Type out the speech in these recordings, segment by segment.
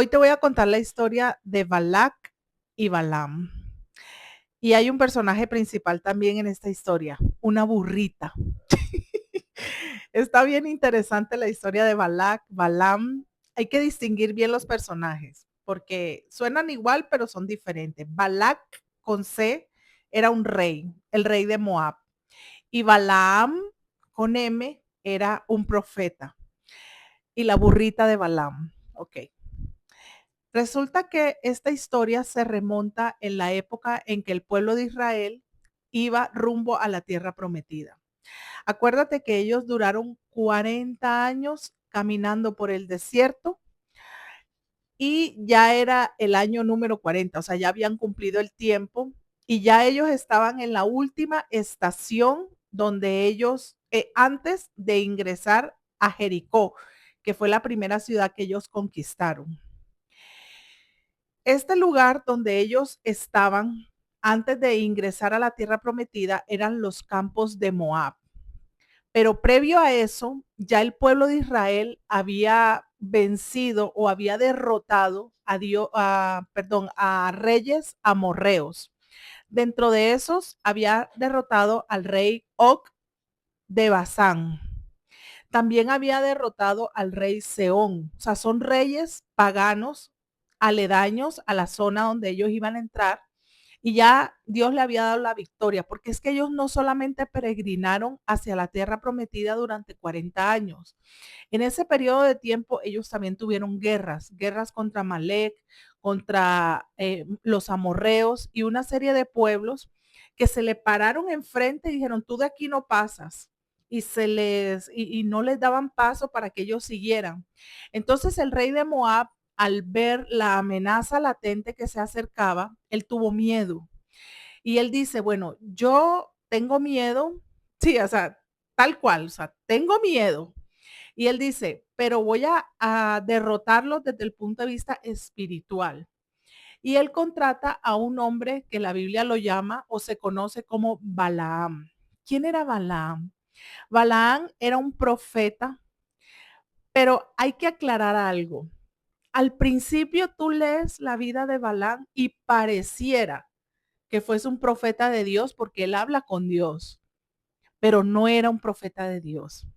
Hoy te voy a contar la historia de Balac y Balaam. Y hay un personaje principal también en esta historia, una burrita. Está bien interesante la historia de Balac, Balaam. Hay que distinguir bien los personajes, porque suenan igual, pero son diferentes. Balac con C era un rey, el rey de Moab. Y Balaam con M era un profeta. Y la burrita de Balaam. Ok. Resulta que esta historia se remonta en la época en que el pueblo de Israel iba rumbo a la tierra prometida. Acuérdate que ellos duraron 40 años caminando por el desierto y ya era el año número 40, o sea, ya habían cumplido el tiempo y ya ellos estaban en la última estación donde ellos, antes de ingresar a Jericó, que fue la primera ciudad que ellos conquistaron. Este lugar donde ellos estaban antes de ingresar a la tierra prometida eran los campos de Moab. Pero previo a eso, ya el pueblo de Israel había vencido o había derrotado a reyes amorreos. Dentro de esos había derrotado al rey Og de Basán. También había derrotado al rey Seón. O sea, son reyes paganos aledaños a la zona donde ellos iban a entrar y ya Dios le había dado la victoria, porque es que ellos no solamente peregrinaron hacia la tierra prometida durante 40 años. En ese periodo de tiempo ellos también tuvieron guerras contra Malek, contra los amorreos y una serie de pueblos que se le pararon enfrente y dijeron, tú de aquí no pasas. Y no les daban paso para que ellos siguieran. Entonces el rey de Moab, al ver la amenaza latente que se acercaba, él tuvo miedo. Y él dice, bueno, yo tengo miedo, sí, o sea, tal cual, o sea, tengo miedo. Y él dice, pero voy a derrotarlos desde el punto de vista espiritual. Y él contrata a un hombre que la Biblia lo llama o se conoce como Balaam. ¿Quién era Balaam? Balaam era un profeta, pero hay que aclarar algo. Al principio tú lees la vida de Balaam y pareciera que fuese un profeta de Dios porque él habla con Dios, pero no era un profeta de Dios.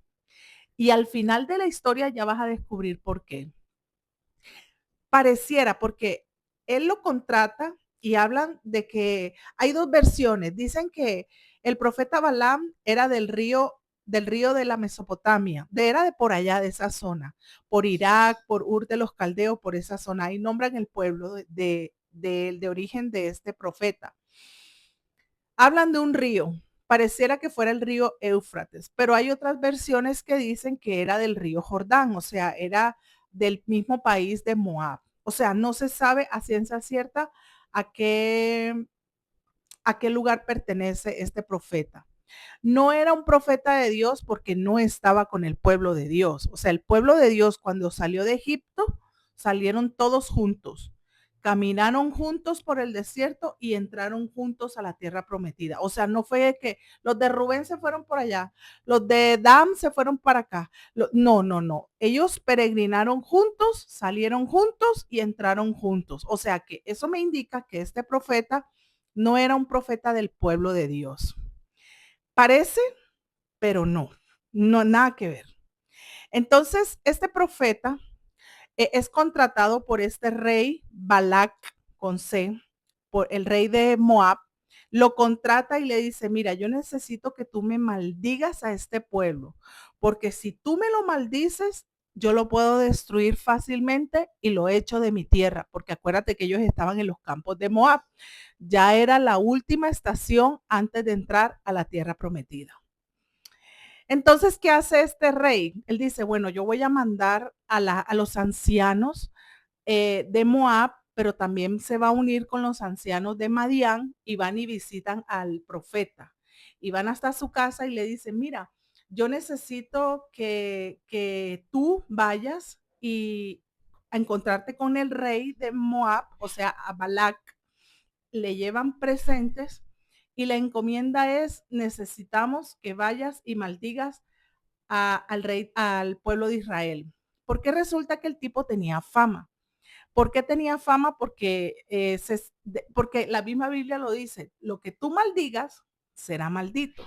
Y al final de la historia ya vas a descubrir por qué. Pareciera, porque él lo contrata y hablan de que hay dos versiones. Dicen que el profeta Balaam era del río de la Mesopotamia, era de por allá, de esa zona, por Irak, por Ur de los Caldeos, por esa zona. Ahí nombran el pueblo de origen de este profeta. Hablan de un río, pareciera que fuera el río Éufrates, pero hay otras versiones que dicen que era del río Jordán, o sea, era del mismo país de Moab. O sea, no se sabe a ciencia cierta a qué, a qué lugar pertenece este profeta. No era un profeta de Dios porque no estaba con el pueblo de Dios. O sea, el pueblo de Dios cuando salió de Egipto, salieron todos juntos. Caminaron juntos por el desierto y entraron juntos a la tierra prometida. O sea, no fue que los de Rubén se fueron por allá, los de Dan se fueron para acá. No, no, no. Ellos peregrinaron juntos, salieron juntos y entraron juntos. O sea que eso me indica que este profeta no era un profeta del pueblo de Dios. Parece, pero no, no, nada que ver. Entonces, este profeta es contratado por este rey Balac con C, por el rey de Moab, lo contrata y le dice, mira, yo necesito que tú me maldigas a este pueblo, porque si tú me lo maldices, yo lo puedo destruir fácilmente y lo echo de mi tierra, porque acuérdate que ellos estaban en los campos de Moab. Ya era la última estación antes de entrar a la tierra prometida. Entonces, ¿qué hace este rey? Él dice, bueno, yo voy a mandar a los ancianos de Moab, pero también se va a unir con los ancianos de Madián y van y visitan al profeta. Y van hasta su casa y le dicen, mira, yo necesito que tú vayas y a encontrarte con el rey de Moab, o sea, a Balac, le llevan presentes y la encomienda es, necesitamos que vayas y maldigas al rey, al pueblo de Israel. Porque resulta que el tipo tenía fama. ¿Por qué tenía fama? Porque la misma Biblia lo dice, lo que tú maldigas será maldito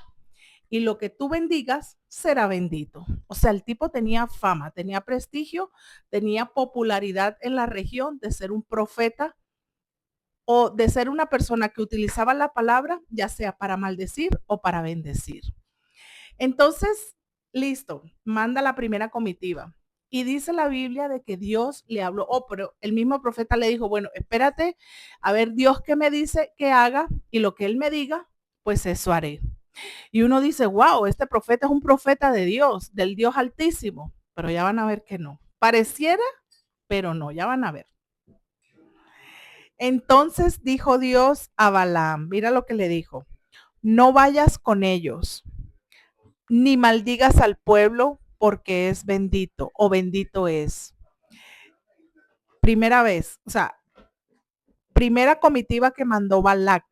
y lo que tú bendigas será bendito. O sea, el tipo tenía fama, tenía prestigio, tenía popularidad en la región de ser un profeta o de ser una persona que utilizaba la palabra, ya sea para maldecir o para bendecir. Entonces, listo, manda la primera comitiva. Y dice la Biblia de que Dios le habló, pero el mismo profeta le dijo, bueno, espérate, a ver Dios qué me dice que haga y lo que él me diga, pues eso haré. Y uno dice, wow, este profeta es un profeta de Dios, del Dios altísimo, pero ya van a ver que no. Pareciera, pero no, ya van a ver. Entonces dijo Dios a Balaam, mira lo que le dijo, no vayas con ellos, ni maldigas al pueblo porque es bendito o bendito es. Primera vez, o sea, primera comitiva que mandó Balac,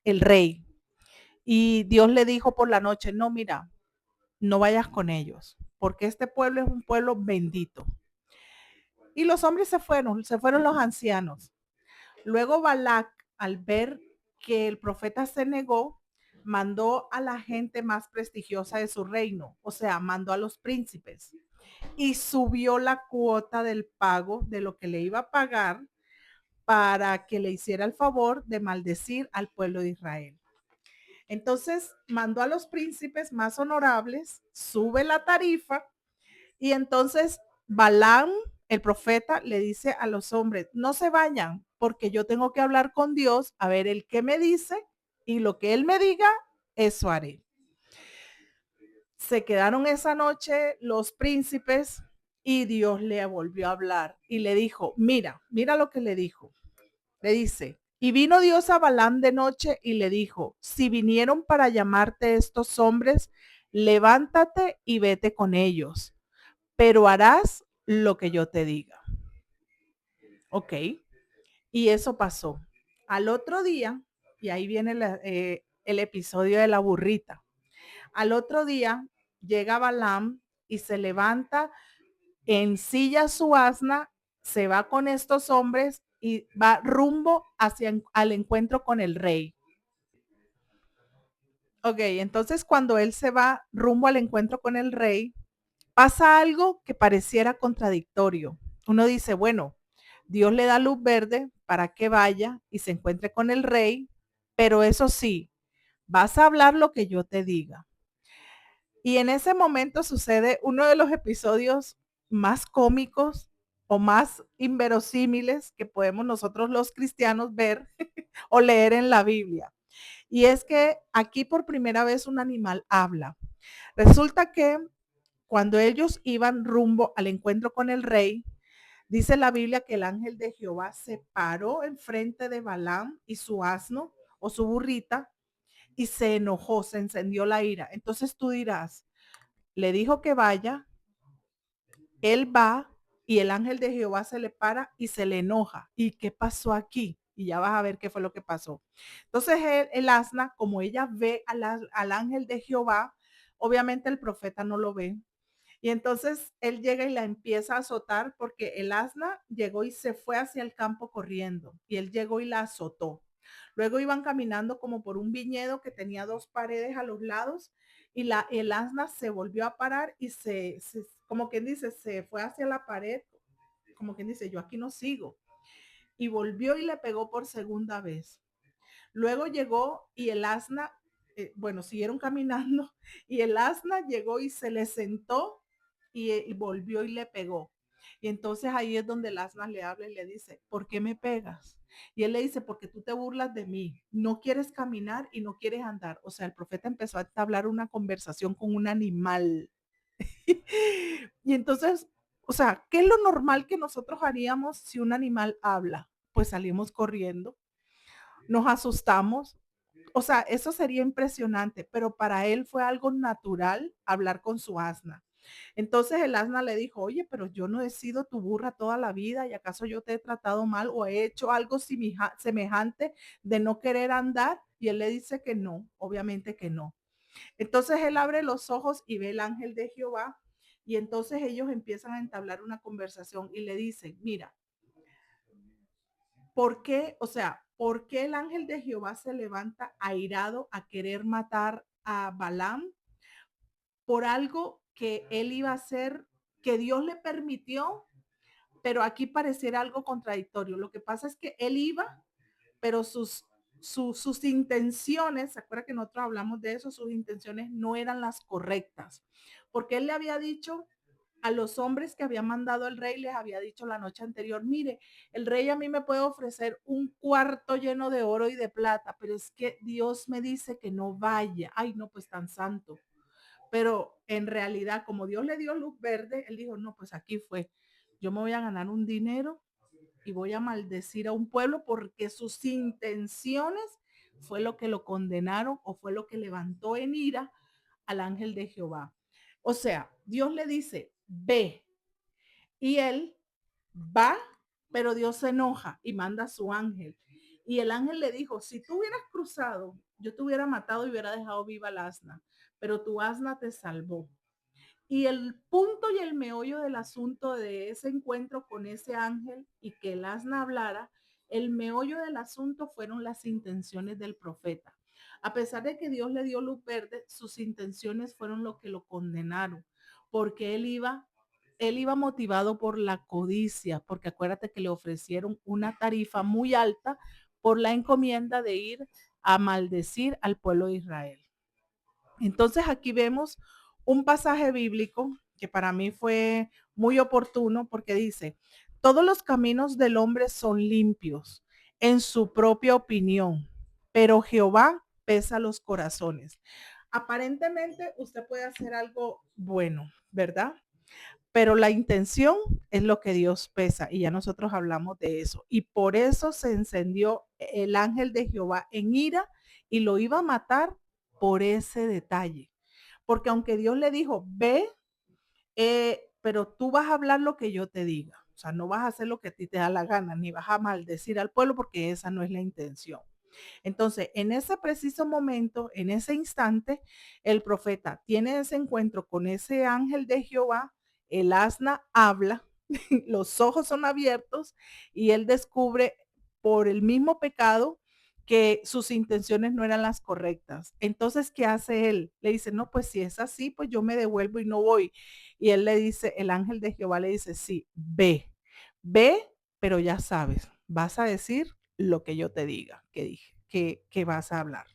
el rey. Y Dios le dijo por la noche, no, mira, no vayas con ellos, porque este pueblo es un pueblo bendito. Y los hombres se fueron los ancianos. Luego Balac, al ver que el profeta se negó, mandó a la gente más prestigiosa de su reino, o sea, mandó a los príncipes y subió la cuota del pago de lo que le iba a pagar para que le hiciera el favor de maldecir al pueblo de Israel. Entonces mandó a los príncipes más honorables, sube la tarifa y entonces Balaam, el profeta, le dice a los hombres, no se vayan porque yo tengo que hablar con Dios a ver el qué me dice y lo que él me diga, eso haré. Se quedaron esa noche los príncipes y Dios le volvió a hablar y le dijo, mira lo que le dijo. Le dice, y vino Dios a Balaam de noche y le dijo, si vinieron para llamarte estos hombres, levántate y vete con ellos, pero harás lo que yo te diga. Ok, y eso pasó. Al otro día, y ahí viene el episodio de la burrita, al otro día llega Balaam y se levanta, ensilla su asna, se va con estos hombres y va rumbo al encuentro con el rey. Ok, entonces cuando él se va rumbo al encuentro con el rey, pasa algo que pareciera contradictorio. Uno dice, bueno, Dios le da luz verde para que vaya y se encuentre con el rey, pero eso sí, vas a hablar lo que yo te diga. Y en ese momento sucede uno de los episodios más cómicos o más inverosímiles que podemos nosotros los cristianos ver o leer en la Biblia. Y es que aquí por primera vez un animal habla. Resulta que cuando ellos iban rumbo al encuentro con el rey, dice la Biblia que el ángel de Jehová se paró enfrente de Balaam y su asno o su burrita y se enojó, se encendió la ira. Entonces tú dirás, le dijo que vaya, él va y el ángel de Jehová se le para y se le enoja. ¿Y qué pasó aquí? Y ya vas a ver qué fue lo que pasó. Entonces el asna, como ella ve al ángel de Jehová, obviamente el profeta no lo ve. Y entonces él llega y la empieza a azotar porque el asna llegó y se fue hacia el campo corriendo y él llegó y la azotó. Luego iban caminando como por un viñedo que tenía dos paredes a los lados y el asna se volvió a parar y como quien dice, se fue hacia la pared, como quien dice, yo aquí no sigo. Y volvió y le pegó por segunda vez. Luego llegó y el asna, bueno, siguieron caminando y el asna llegó y se le sentó y volvió y le pegó. Y entonces ahí es donde el asna le habla y le dice, ¿por qué me pegas? Y él le dice, porque tú te burlas de mí, no quieres caminar y no quieres andar. O sea, el profeta empezó a entablar una conversación con un animal. Y entonces, o sea, ¿qué es lo normal que nosotros haríamos si un animal habla? Pues salimos corriendo, nos asustamos. O sea, eso sería impresionante, pero para él fue algo natural hablar con su asna. Entonces el asna le dijo, oye, pero yo no he sido tu burra toda la vida y acaso yo te he tratado mal o he hecho algo semejante de no querer andar. Y él le dice que no, obviamente que no. Entonces él abre los ojos y ve el ángel de Jehová y entonces ellos empiezan a entablar una conversación y le dicen, mira, ¿Por qué? O sea, ¿por qué el ángel de Jehová se levanta airado a querer matar a Balaam por algo que él iba a hacer, que Dios le permitió? Pero aquí pareciera algo contradictorio. Lo que pasa es que él iba, pero sus intenciones, ¿se acuerda que nosotros hablamos de eso? Sus intenciones no eran las correctas, porque él le había dicho a los hombres que había mandado el rey, les había dicho la noche anterior, mire, el rey a mí me puede ofrecer un cuarto lleno de oro y de plata, pero es que Dios me dice que no vaya. Ay, no, pues tan santo. Pero en realidad, como Dios le dio luz verde, él dijo, no, pues aquí fue. Yo me voy a ganar un dinero y voy a maldecir a un pueblo porque sus intenciones fue lo que lo condenaron o fue lo que levantó en ira al ángel de Jehová. O sea, Dios le dice, ve, y él va, pero Dios se enoja y manda a su ángel. Y el ángel le dijo, si tú hubieras cruzado, yo te hubiera matado y hubiera dejado viva al asna, pero tu asna te salvó. Y el punto y el meollo del asunto de ese encuentro con ese ángel y que el asna hablara, el meollo del asunto fueron las intenciones del profeta. A pesar de que Dios le dio luz verde, sus intenciones fueron lo que lo condenaron, porque él iba motivado por la codicia, porque acuérdate que le ofrecieron una tarifa muy alta por la encomienda de ir a maldecir al pueblo de Israel. Entonces aquí vemos un pasaje bíblico que para mí fue muy oportuno porque dice, todos los caminos del hombre son limpios en su propia opinión, pero Jehová pesa los corazones. Aparentemente usted puede hacer algo bueno, ¿verdad? Pero la intención es lo que Dios pesa y ya nosotros hablamos de eso. Y por eso se encendió el ángel de Jehová en ira y lo iba a matar por ese detalle. Porque aunque Dios le dijo, ve, pero tú vas a hablar lo que yo te diga. O sea, no vas a hacer lo que a ti te da la gana, ni vas a maldecir al pueblo porque esa no es la intención. Entonces, en ese preciso momento, en ese instante, el profeta tiene ese encuentro con ese ángel de Jehová, el asna habla, los ojos son abiertos y él descubre por el mismo pecado que sus intenciones no eran las correctas. Entonces, ¿qué hace él? Le dice, no, pues si es así, pues yo me devuelvo y no voy. Y él le dice, el ángel de Jehová le dice, sí, ve, pero ya sabes, vas a decir lo que yo te diga, que dije, que vas a hablar.